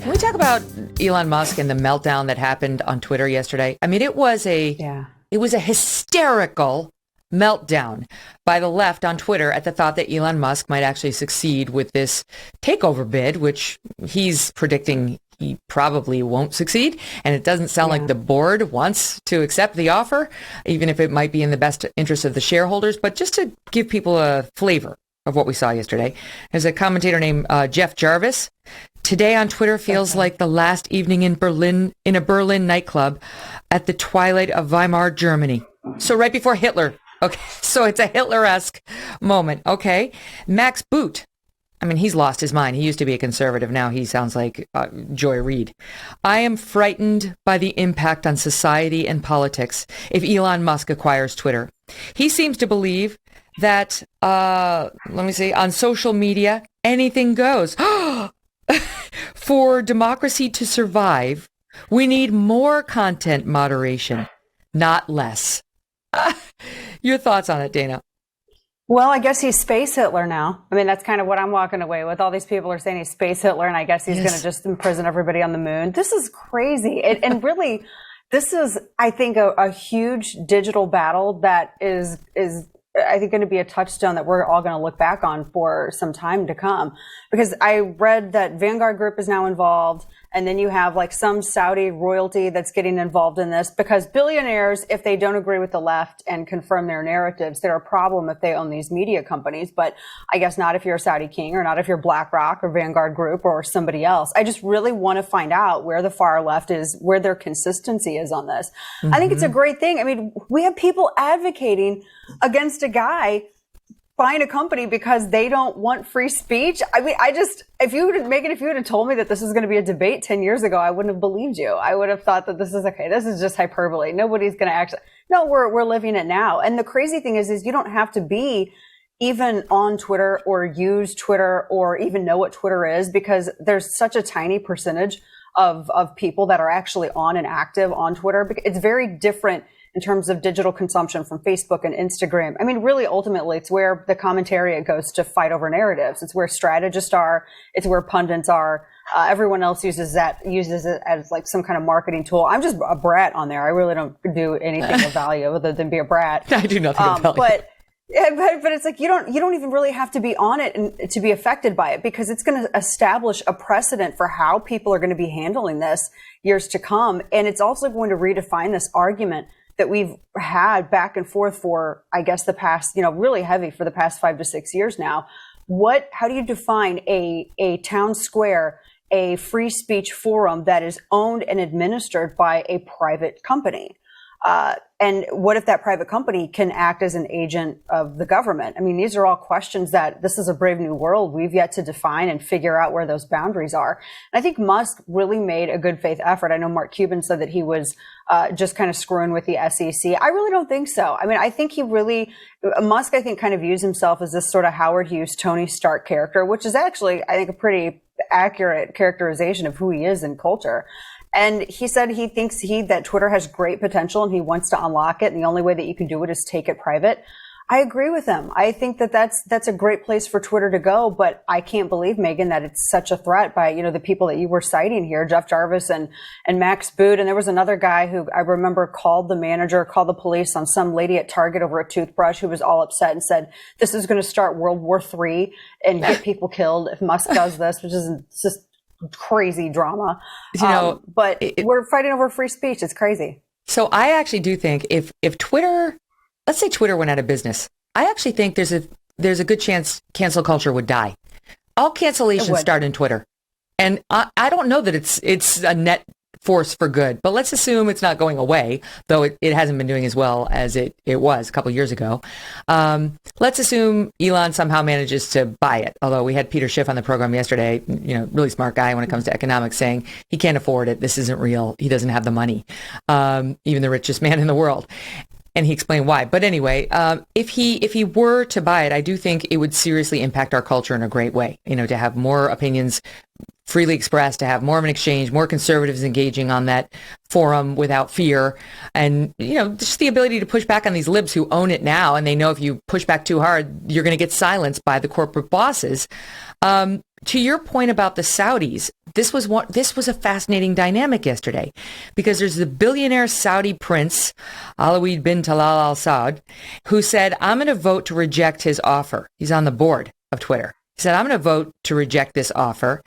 Can we talk about Elon Musk and the meltdown that happened on Twitter yesterday? I mean, it was a hysterical meltdown by the left on Twitter at the thought that Elon Musk might actually succeed with this takeover bid, which he's predicting he probably won't succeed. And it doesn't sound like the board wants to accept the offer, even if it might be in the best interest of the shareholders. But just to give people a flavor of what we saw yesterday, there's a commentator named Jeff Jarvis. Today on Twitter feels like the last evening in a Berlin nightclub at the twilight of Weimar, Germany. So right before Hitler. Okay, so it's a Hitler-esque moment. Okay, Max Boot. I mean, he's lost his mind. He used to be a conservative. Now he sounds like Joy Reid. I am frightened by the impact on society and politics if Elon Musk acquires Twitter. He seems to believe that, on social media, anything goes. For democracy to survive, we need more content moderation, not less. Your thoughts on it, Dana? Well, I guess he's Space Hitler now. I mean, that's kind of what I'm walking away with. All these people are saying he's Space Hitler, and I guess he's going to just imprison everybody on the moon. This is crazy. And really, this is, I think, a huge digital battle that is I think, going to be a touchstone that we're all going to look back on for some time to come. Because I read that Vanguard Group is now involved, and then you have like some Saudi royalty that's getting involved in this, because billionaires, if they don't agree with the left and confirm their narratives, they're a problem if they own these media companies. But I guess not if you're a Saudi king, or not if you're BlackRock or Vanguard Group or somebody else. I just really want to find out where the far left is, where their consistency is on this. I think it's a great thing. I mean, we have people advocating against a guy buying a company because they don't want free speech. I mean, if you would have told me that this was going to be a debate 10 years ago, I wouldn't have believed you. I would have thought that this is just hyperbole. Nobody's going to actually, no, we're living it now. And the crazy thing is you don't have to be even on Twitter or use Twitter or even know what Twitter is, because there's such a tiny percentage of people that are actually on and active on Twitter. It's very different in terms of digital consumption from Facebook and Instagram. I mean, really, ultimately, it's where the commentariat goes to fight over narratives. It's where strategists are. It's where pundits are. Everyone else uses it as like some kind of marketing tool. I'm just a brat on there. I really don't do anything of value other than be a brat. I do nothing of value. But it's like you don't even really have to be on it and to be affected by it, because it's going to establish a precedent for how people are going to be handling this years to come. And it's also going to redefine this argument that we've had back and forth for, I guess, the past, really heavy for the past 5 to 6 years now. How do you define a town square, a free speech forum that is owned and administered by a private company? And what if that private company can act as an agent of the government? I mean, these are all questions that this is a brave new world. We've yet to define and figure out where those boundaries are. And I think Musk really made a good faith effort. I know Mark Cuban said that he was just kind of screwing with the SEC. I really don't think so. I mean, I think Musk, I think, kind of views himself as this sort of Howard Hughes, Tony Stark character, which is actually, I think, a pretty accurate characterization of who he is in culture. And he said he thinks that Twitter has great potential and he wants to unlock it. And the only way that you can do it is take it private. I agree with him. I think that's a great place for Twitter to go. But I can't believe, Megyn, that it's such a threat by, the people that you were citing here, Jeff Jarvis and Max Boot. And there was another guy who I remember called the police on some lady at Target over a toothbrush who was all upset and said, this is going to start World War III and get people killed if Musk does this, which is just crazy drama. But we're fighting over free speech. It's crazy. So I actually do think if Twitter, let's say Twitter went out of business, I actually think there's a good chance cancel culture would die. All cancellations start in Twitter. And I don't know that it's a net force for good, but let's assume it's not going away, though it hasn't been doing as well as it was a couple of years ago. Let's assume Elon somehow manages to buy it. Although we had Peter Schiff on the program yesterday, really smart guy when it comes to economics, saying he can't afford it. This isn't real. He doesn't have the money, even the richest man in the world. And he explained why. But anyway, if he were to buy it, I do think it would seriously impact our culture in a great way. To have more opinions freely expressed, to have more of an exchange, more conservatives engaging on that forum without fear, and just the ability to push back on these libs who own it now, and they know if you push back too hard, you're going to get silenced by the corporate bosses. to your point about the Saudis, this was a fascinating dynamic yesterday, because there's the billionaire Saudi prince, Alawid bin Talal Al Saud, who said, I'm going to vote to reject his offer. He's on the board of Twitter. He said, I'm going to vote to reject this offer.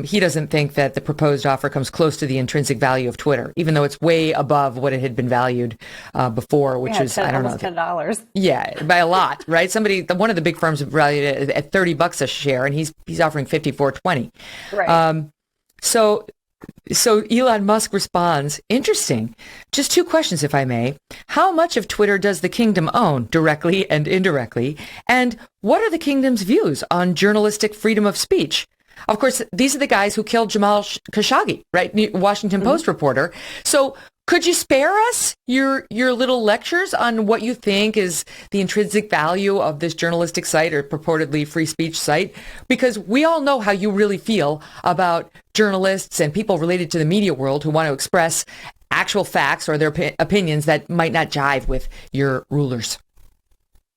He doesn't think that the proposed offer comes close to the intrinsic value of Twitter, even though it's way above what it had been valued before, which was, I don't know. $10. Yeah, by a lot, right? One of the big firms valued it at $30 a share, and he's offering $54.20. Right. So Elon Musk responds, interesting. Just two questions, if I may. How much of Twitter does the kingdom own, directly and indirectly? And what are the kingdom's views on journalistic freedom of speech? Of course, these are the guys who killed Jamal Khashoggi, right? Washington Post reporter. So could you spare us your little lectures on what you think is the intrinsic value of this journalistic site or purportedly free speech site? Because we all know how you really feel about journalists and people related to the media world who want to express actual facts or their opinions that might not jive with your rulers.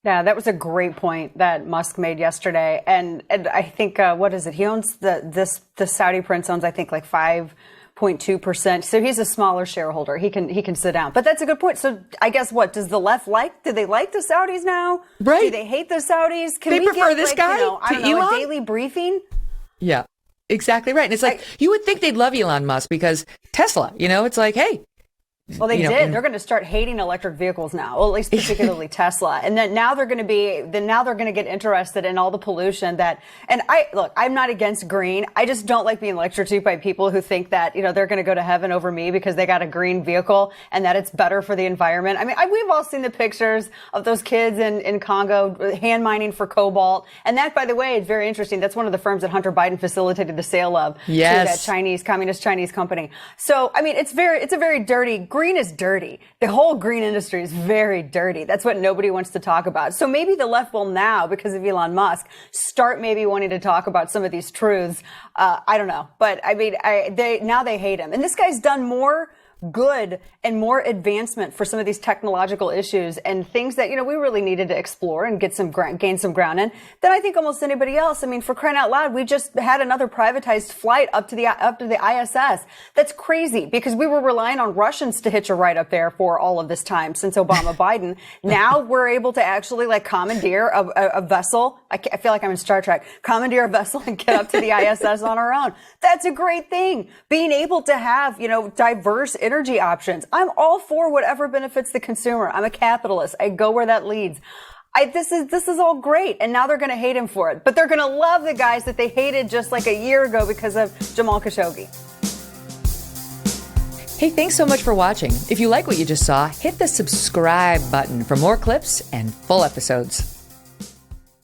Yeah, that was a great point that Musk made yesterday. And I think, what is it? He owns the Saudi prince owns, I think, like 5.2%. So he's a smaller shareholder. He can sit down. But that's a good point. So I guess does the left do they like the Saudis now? Right. Do they hate the Saudis? They prefer this guy to Elon? A daily briefing? Yeah, exactly right. And it's like, you would think they'd love Elon Musk because Tesla, it's like, hey. Well, they did. They're going to start hating electric vehicles now, well, at least particularly Tesla. And then now they're going to get interested in all the pollution I'm not against green. I just don't like being lectured to by people who think that, they're going to go to heaven over me because they got a green vehicle and that it's better for the environment. I mean, we've all seen the pictures of those kids in Congo hand mining for cobalt. And that, by the way, is very interesting. That's one of the firms that Hunter Biden facilitated the sale of to that communist Chinese company. So, I mean, it's a very dirty. Green is dirty. The whole green industry is very dirty. That's what nobody wants to talk about. So maybe the left will now, because of Elon Musk, start maybe wanting to talk about some of these truths. I don't know. But I mean, they hate him. And this guy's done more good and more advancement for some of these technological issues and things that, we really needed to explore and gain some ground in than I think almost anybody else. I mean, for crying out loud, we just had another privatized flight up to the ISS. That's crazy because we were relying on Russians to hitch a ride up there for all of this time since Obama Biden. Now we're able to actually commandeer a vessel. I feel like I'm in Star Trek. Commandeer a vessel and get up to the ISS on our own. That's a great thing. Being able to have, diverse energy options. I'm all for whatever benefits the consumer. I'm a capitalist. I go where that leads. This is all great. And now they're going to hate him for it. But they're going to love the guys that they hated just like a year ago because of Jamal Khashoggi. Hey, thanks so much for watching. If you like what you just saw, hit the subscribe button for more clips and full episodes.